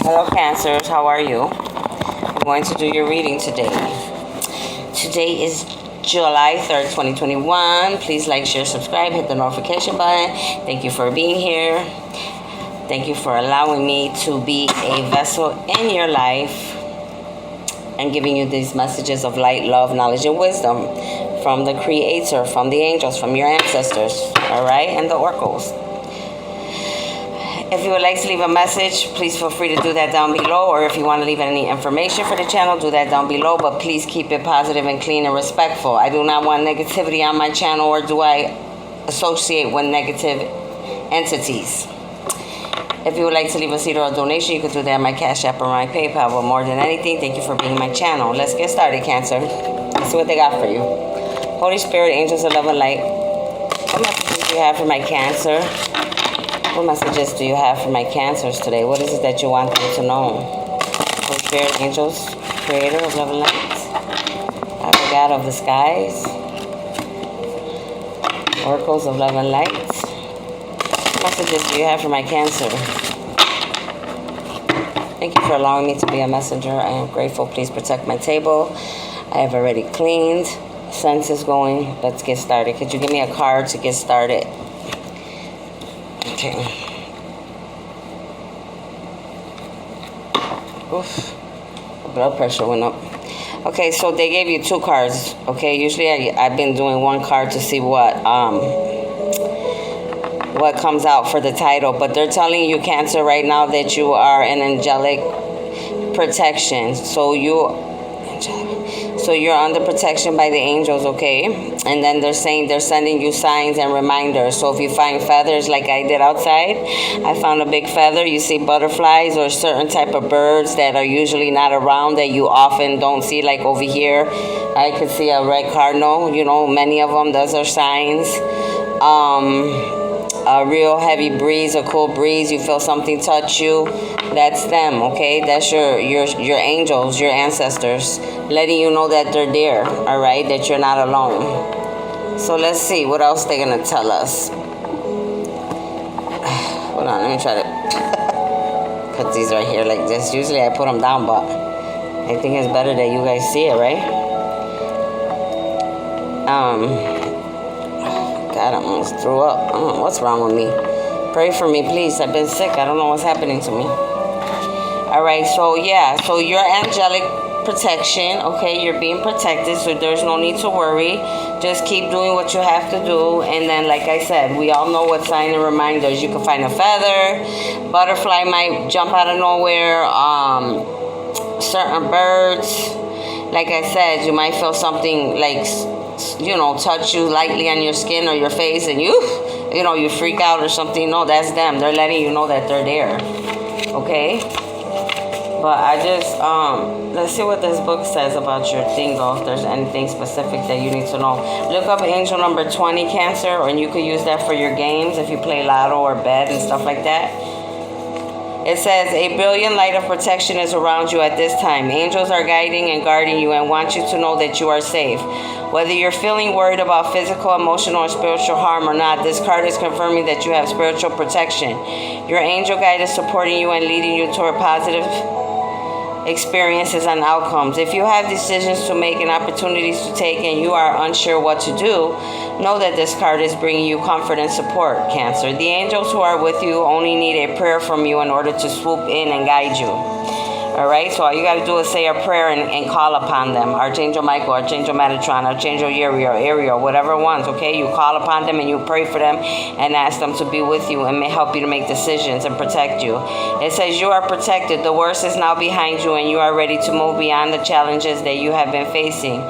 Hello Cancers, how are you? I'm going to do your reading today. Today is July 3rd, 2021. Please like, share, subscribe, hit the notification button. Thank you for being here. Thank you for allowing me to be a vessel in your life and giving you these messages of light, love, knowledge, and wisdom from the Creator, from the angels, from your ancestors, all right, and the oracles. If you would like to leave a message, please feel free to do that down below. Or if you want to leave any information for the channel, do that down below. But please keep it positive and clean and respectful. I do not want negativity on my channel, or do I associate with negative entities. If you would like to leave a seed or a donation, you can do that on my Cash App or my PayPal. But more than anything, thank you for being my channel. Let's get started, Cancer. Let's see what they got for you. Holy Spirit, angels of love and light, what messages do you have for my Cancer? What messages do you have for my Cancers today? What is it that you want them to know? Holy Spirit, angels, creator of love and light, Father God of the skies, oracles of love and light. What messages do you have for my Cancer? Thank you for allowing me to be a messenger. I am grateful. Please protect my table. I have already cleaned. Sense is going. Let's get started. Could you give me a card to get started? Okay. Oof. Blood pressure went up. Okay, so they gave you two cards. Okay, usually I've been doing one card to see what comes out for the title, but they're telling you, Cancer, right now that you are an angelic protection. So you're under protection by the angels, okay? And then they're saying they're sending you signs and reminders. So if you find feathers like I did outside, I found a big feather. You see butterflies or certain type of birds that are usually not around, that you often don't see, like over here. I could see a red cardinal, you know, many of them. Those are signs. A real heavy breeze, a cool breeze, you feel something touch you, that's them, okay? That's your angels, your ancestors, letting you know that they're there, all right? That you're not alone. So let's see what else they're gonna tell us. Hold on, let me try to put these right here like this. Usually I put them down, but I think it's better that you guys see it, right? God, I almost threw up. I don't know what's wrong with me. Pray for me, please. I've been sick. I don't know what's happening to me. All right, so yeah. So your angelic protection, okay? You're being protected, so there's no need to worry. Just keep doing what you have to do. And then, like I said, we all know what sign and reminders. You can find a feather. Butterfly might jump out of nowhere. Certain birds. Like I said, you might feel something like, you know, touch you lightly on your skin or your face, and you freak out or something. No, that's them. They're letting you know that they're there. Okay? But I just, let's see what this book says about your thing, though, if there's anything specific that you need to know. Look up angel number 20, Cancer, and you could use that for your games if you play lotto or bet and stuff like that. It says, a brilliant light of protection is around you at this time. Angels are guiding and guarding you and want you to know that you are safe. Whether you're feeling worried about physical, emotional, or spiritual harm or not, this card is confirming that you have spiritual protection. Your angel guide is supporting you and leading you toward positive experiences and outcomes. If you have decisions to make and opportunities to take and you are unsure what to do, know that this card is bringing you comfort and support, Cancer. The angels who are with you only need a prayer from you in order to swoop in and guide you. All right, so all you got to do is say a prayer and call upon them. Archangel Michael, Archangel Metatron, Archangel Uriel, Ariel, whatever ones, okay? You call upon them and you pray for them and ask them to be with you and may help you to make decisions and protect you. It says you are protected. The worst is now behind you and you are ready to move beyond the challenges that you have been facing.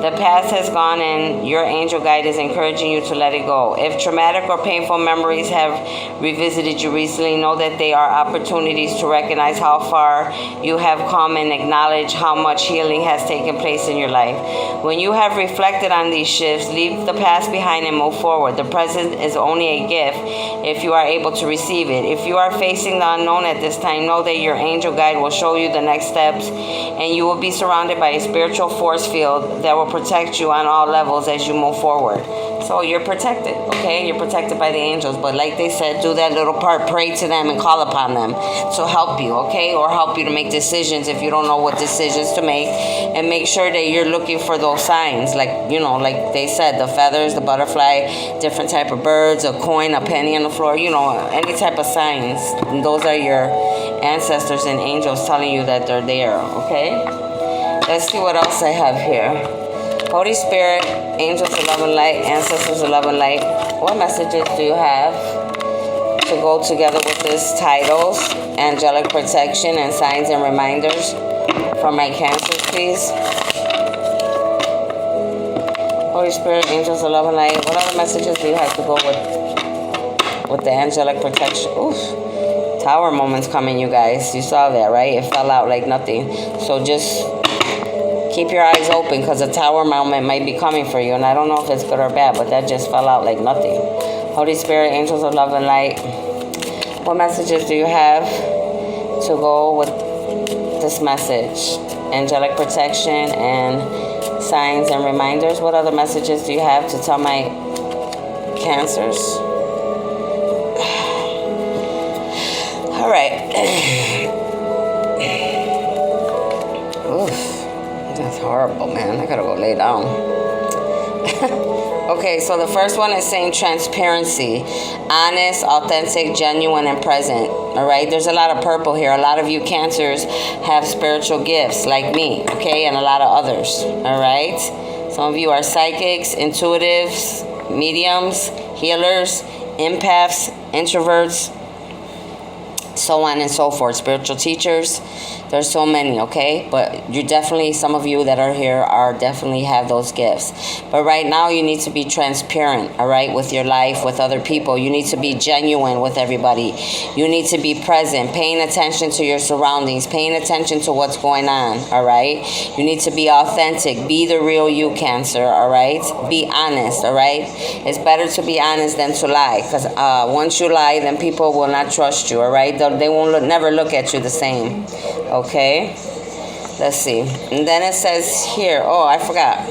The past has gone and your angel guide is encouraging you to let it go. If traumatic or painful memories have revisited you recently, know that they are opportunities to recognize how far you have come and acknowledge how much healing has taken place in your life. When you have reflected on these shifts, leave the past behind and move forward. The present is only a gift if you are able to receive it. If you are facing the unknown at this time, know that your angel guide will show you the next steps and you will be surrounded by a spiritual force field that will protect you on all levels as you move forward. So you're protected, okay? You're protected by the angels. But like they said, do that little part, pray to them and call upon them to help you, okay? Or help you to make decisions if you don't know what decisions to make. And make sure that you're looking for those signs. Like, you know, like they said, the feathers, the butterfly, different type of birds, a coin, a penny on the floor, you know, any type of signs. And those are your ancestors and angels telling you that they're there, okay? Let's see what else I have here. Holy Spirit, angels of love and light, ancestors of love and light, what messages do you have to go together with this titles, angelic protection, and signs and reminders for my Cancers, please? Holy Spirit, angels of love and light, what other messages do you have to go with the angelic protection? Oof. Tower moments coming, you guys. You saw that, right? It fell out like nothing. So just keep your eyes open because a tower moment might be coming for you. And I don't know if it's good or bad, but that just fell out like nothing. Holy Spirit, angels of love and light, what messages do you have to go with this message? Angelic protection and signs and reminders. What other messages do you have to tell my Cancers? All right. Oof. That's horrible, man. I gotta go lay down. Okay, so the first one is saying transparency. Honest, authentic, genuine, and present. All right, there's a lot of purple here. A lot of you Cancers have spiritual gifts like me, okay, and a lot of others. All right, some of you are psychics, intuitives, mediums, healers, empaths, introverts, so on and so forth. Spiritual teachers. There's so many, okay? But you definitely, some of you that are here are definitely have those gifts. But right now you need to be transparent, all right, with your life, with other people. You need to be genuine with everybody. You need to be present, paying attention to your surroundings, paying attention to what's going on, all right? You need to be authentic. Be the real you, Cancer, all right? Be honest, all right? It's better to be honest than to lie, because once you lie, then people will not trust you, all right? They won't never look at you the same. Okay, let's see. And then it says here, oh, I forgot.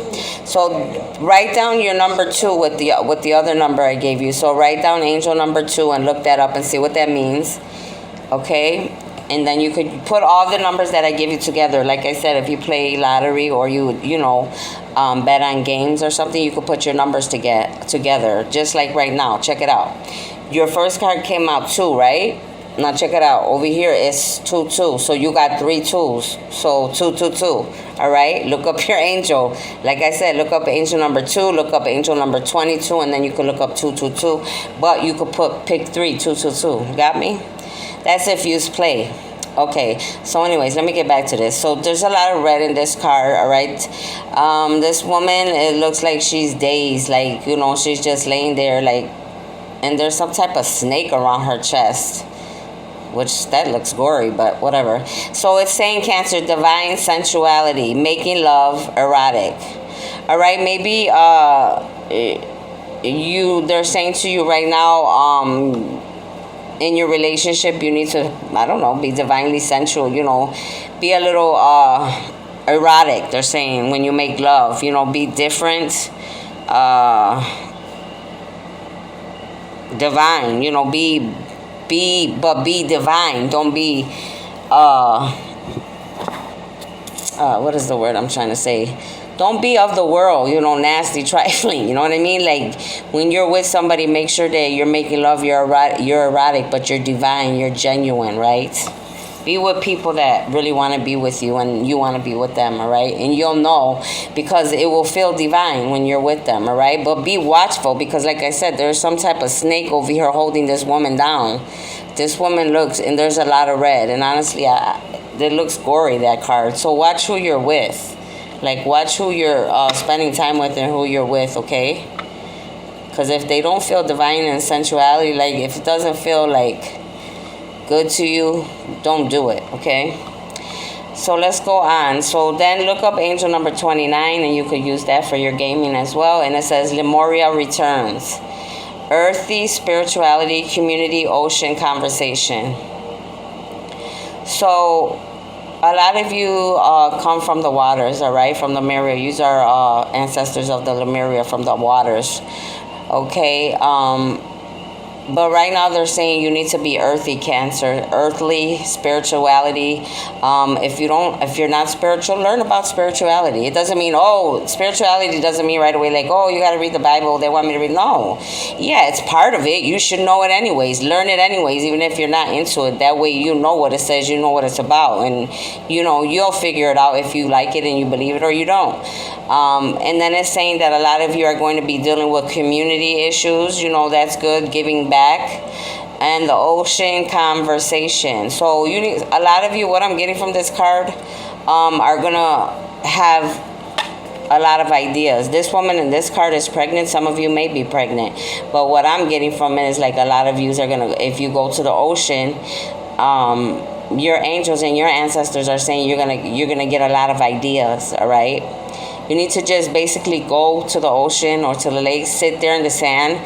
So write down your number 2 with the other number I gave you. So write down angel number 2 and look that up and see what that means. Okay, and then you could put all the numbers that I give you together. Like I said, if you play lottery or you bet on games or something, you could put your numbers together. Just like right now. Check it out. Your first card came out 2, right? Now check it out. Over here is 2, 2. So you got 3 2s. So 2, 2, 2. All right. Look up your angel. Like I said, look up angel number 2. Look up angel number 22, and then you can look up 2, 2, 2. But you could pick 3, 2, 2, 2. Got me? That's if you play. Okay. So anyways, let me get back to this. So there's a lot of red in this card. All right. This woman, it looks like she's dazed. Like, she's just laying there, like, and there's some type of snake around her chest. Which that looks gory, but whatever. So it's saying Cancer, divine sensuality, making love erotic. All right, maybe they're saying to you right now, in your relationship, you need to, I don't know, be divinely sensual. Be a little erotic. They're saying when you make love, be different, divine. Be divine. Don't be what is the word I'm trying to say? Don't be of the world, nasty, trifling. You know what I mean? Like, when you're with somebody, make sure that you're making love, you're erotic, but you're divine, you're genuine, right? Be with people that really want to be with you and you want to be with them, all right? And you'll know because it will feel divine when you're with them, all right? But be watchful because, like I said, there's some type of snake over here holding this woman down. This woman looks, and there's a lot of red. And honestly, it looks gory, that card. So watch who you're with. Like, watch who you're spending time with and who you're with, okay? Because if they don't feel divine and sensuality, like, if it doesn't feel like good to you, don't do it, okay? So let's go on. So then look up angel number 29, and you could use that for your gaming as well. And it says Lemuria returns. Earthy spirituality, community, ocean, conversation. So a lot of you come from the waters, all right? From Lemuria. You are ancestors of the Lemuria from the waters. Okay. But right now they're saying you need to be earthy, Cancer. Earthly spirituality. If you're not spiritual, learn about spirituality. It doesn't mean, spirituality doesn't mean right away like, you got to read the Bible. They want me to read. No, yeah, it's part of it. You should know it anyways. Learn it anyways, even if you're not into it. That way you know what it says. You know what it's about, and you'll figure it out if you like it and you believe it or you don't. And then it's saying that a lot of you are going to be dealing with community issues. That's good. Giving back. And the ocean conversation. So a lot of you, what I'm getting from this card, are gonna have a lot of ideas. This woman in this card is pregnant. Some of you may be pregnant, but what I'm getting from it is like a lot of you are gonna, if you go to the ocean, your angels and your ancestors are saying you're gonna get a lot of ideas. All right. You need to just basically go to the ocean or to the lake, sit there in the sand,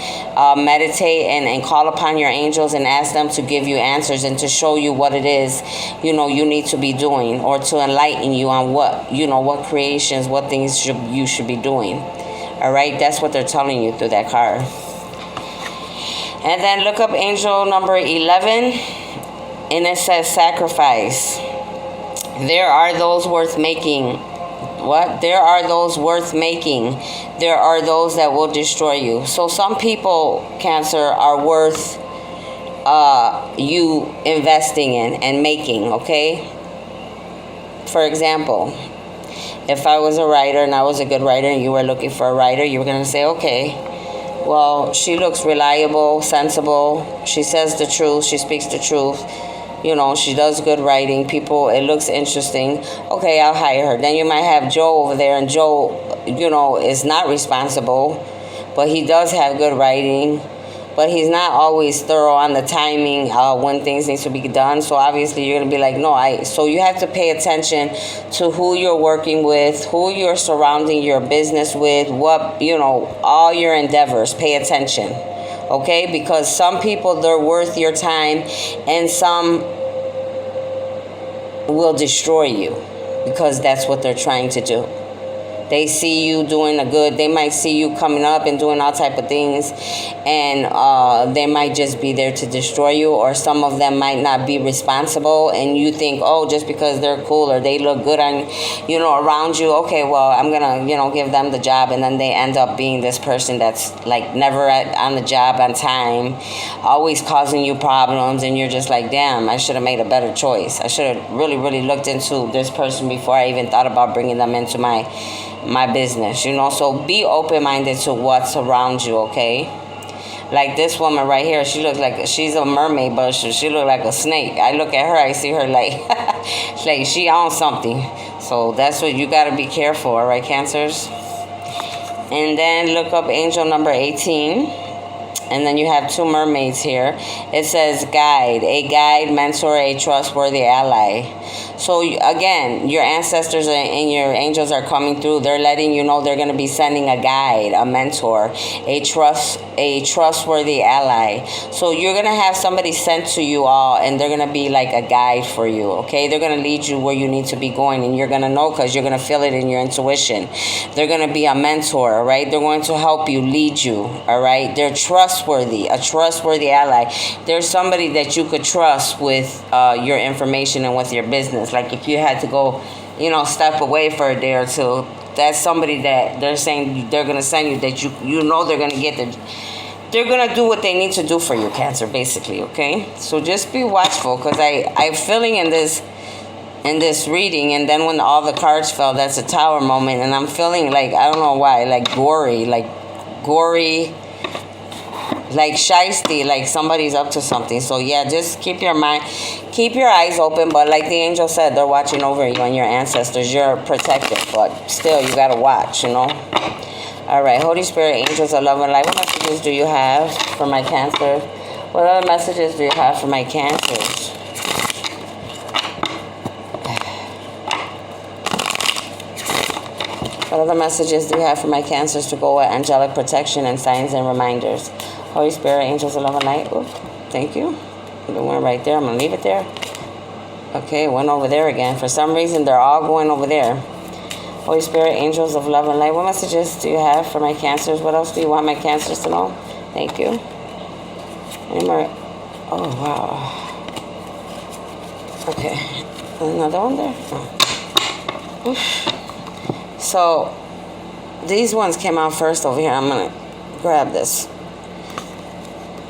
meditate and call upon your angels and ask them to give you answers and to show you what it is, you need to be doing, or to enlighten you on what creations, what things you should be doing. All right, that's what they're telling you through that card. And then look up angel number 11, and it says sacrifice. There are those worth making. What? There are those worth making. There are those that will destroy you. So some people, Cancer, are worth you investing in and making, okay? For example, if I was a writer and I was a good writer and you were looking for a writer, you were going to say, okay, well, she looks reliable, sensible. She says the truth. She speaks the truth. She does good writing. It looks interesting. Okay, I'll hire her. Then you might have Joe over there, and Joe, is not responsible, but he does have good writing, but he's not always thorough on the timing when things need to be done. So obviously you're going to be like, so you have to pay attention to who you're working with, who you're surrounding your business with, all your endeavors. Pay attention. Okay, because some people, they're worth your time, and some will destroy you because that's what they're trying to do. They see you doing they might see you coming up and doing all type of things, and they might just be there to destroy you, or some of them might not be responsible, and you think, just because they're cool or they look good on, around you, okay, well, I'm gonna, give them the job, and then they end up being this person that's like never on the job on time, always causing you problems, and you're just like, damn, I should have made a better choice. I should have really, really looked into this person before I even thought about bringing them into my business, so be open-minded to what's around you, okay? Like this woman right here, she looks like she's a mermaid, but she look like a snake. I look at her, I see her like like she on something. So that's what you got to be careful, all right, Cancers? And then look up angel number 18, and then you have two mermaids here. It says a guide, mentor, a trustworthy ally. So again, your ancestors and your angels are coming through. They're letting you know they're going to be sending a guide, a mentor, a trustworthy ally. So you're going to have somebody sent to you all, and they're going to be like a guide for you, okay? They're going to lead you where you need to be going, and you're going to know because you're going to feel it in your intuition. They're going to be a mentor, all right? They're going to help you, lead you, all right? They're trustworthy, a trustworthy ally. There's somebody that you could trust with your information and with your business. Like if you had to go, step away for a day or two, that's somebody that they're saying they're going to send you, that they're going to get they're going to do what they need to do for you, Cancer, basically, okay? So just be watchful, because I'm feeling in this reading, and then when all the cards fell, that's a Tower moment, and I'm feeling like, I don't know why, like gory, like shiesty, like somebody's up to something. So yeah, just keep your eyes open, but like the angel said, they're watching over you and your ancestors. You're protected, but still you gotta watch, All right, Holy Spirit, angels of love and light, what messages do you have for my Cancer? What other messages do you have for my Cancers? What other messages do you have for my Cancers to go with angelic protection and signs and reminders? Holy Spirit, angels of love and light. Oops, thank you. The one right there. I'm going to leave it there. Okay, went over there again. For some reason, they're all going over there. Holy Spirit, angels of love and light. What messages do you have for my Cancers? What else do you want my Cancers to know? Thank you. Any more? Oh, wow. Okay. Another one there? Oh. Oof. So, these ones came out first over here. I'm going to grab this.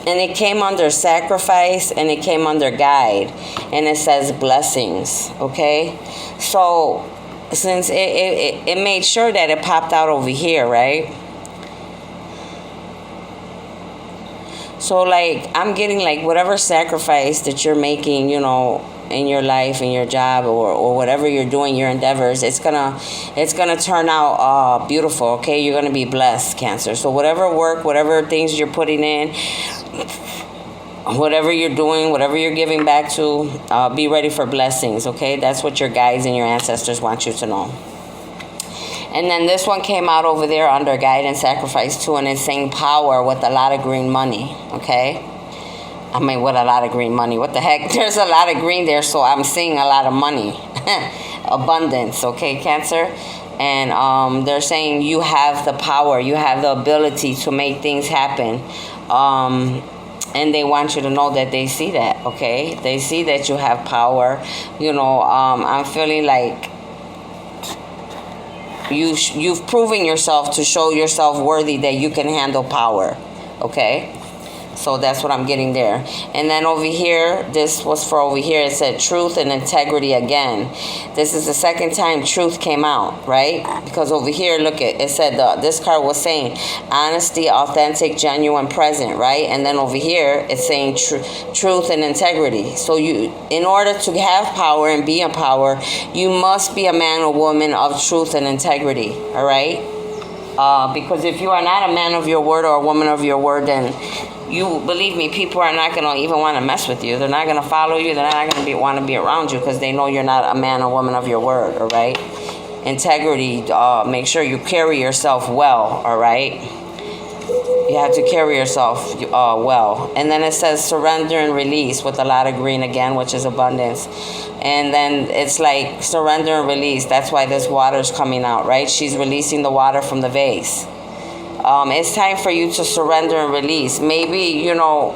And it came under sacrifice and it came under guide. And it says blessings. Okay? So, since it made sure that it popped out over here, right? So, like, I'm getting, like, whatever sacrifice that you're making, you know, in your life, in your job, or whatever you're doing, your endeavors, it's gonna turn out beautiful, okay? You're gonna be blessed, Cancer. So whatever work, whatever things you're putting in, whatever you're doing, whatever you're giving back to, be ready for blessings, okay? That's what your guides and your ancestors want you to know. And then this one came out over there under guide and sacrifice too, and it's saying power with a lot of green money, okay? I mean, with a lot of green money. What the heck? There's a lot of green there, so I'm seeing a lot of money. Abundance, okay, Cancer? And they're saying you have the power. You have the ability to make things happen. And they want you to know that they see that, okay? They see that you have power. You know, I'm feeling like you've proven yourself to show yourself worthy that you can handle power, okay? So that's what I'm getting there. And then over here, this was for over here. It said truth and integrity again. This is the second time truth came out, right? Because over here, look, it said this card was saying honesty, authentic, genuine, present, right? And then over here, it's saying truth and integrity. So you, in order to have power and be in power, you must be a man or woman of truth and integrity, all right? Because if you are not a man of your word or a woman of your word, then you, believe me, people are not going to even want to mess with you. They're not going to follow you. They're not going to want to be around you because they know you're not a man or woman of your word, all right? Integrity, make sure you carry yourself well, all right? You have to carry yourself well. And then it says surrender and release with a lot of green again, which is abundance. And then it's like surrender and release. That's why this water's coming out, right? She's releasing the water from the vase. It's time for you to surrender and release. Maybe, you know,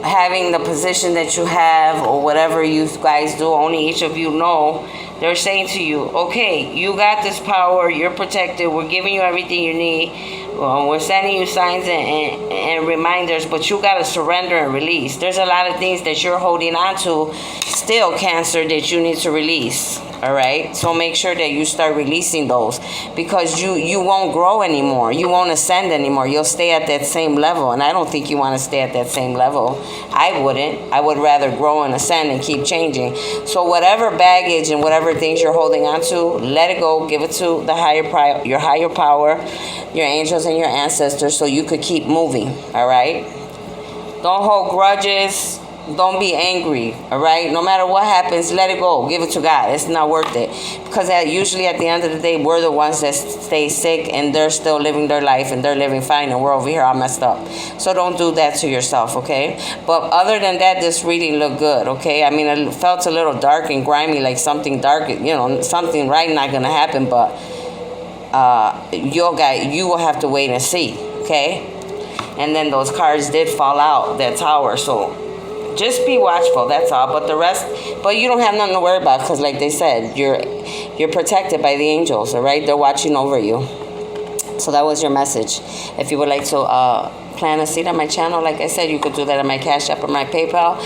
having the position that you have or whatever you guys do, only each of you know, they're saying to you, okay, you got this power, you're protected, we're giving you everything you need. We're sending you signs and reminders, but you got to surrender and release. There's a lot of things that you're holding on to still, Cancer, that you need to release. All right? So make sure that you start releasing those because you won't grow anymore. You won't ascend anymore. You'll stay at that same level, and I don't think you want to stay at that same level. I wouldn't. I would rather grow and ascend and keep changing. So whatever baggage and whatever things you're holding on to, let it go. Give it to the your higher power, your angels and your ancestors, so you could keep moving. All right? Don't hold grudges. Don't be angry, all right? No matter what happens, let it go. Give it to God. It's not worth it. Because usually at the end of the day, we're the ones that stay sick and they're still living their life and they're living fine and we're over here all messed up. So don't do that to yourself, okay? But other than that, this reading looked good, okay? I mean, it felt a little dark and grimy, like something dark, you know, something right not going to happen, but you will have to wait and see, okay? And then those cards did fall out, that tower, so just be watchful, that's all. But the rest, but you don't have nothing to worry about because like they said, you're protected by the angels, all right? They're watching over you. So that was your message. If you would like to plant a seed on my channel, like I said, you could do that on my Cash App or my PayPal.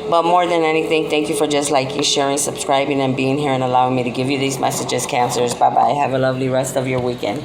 But more than anything, thank you for just liking, sharing, subscribing, and being here and allowing me to give you these messages, Cancers. Bye-bye. Have a lovely rest of your weekend.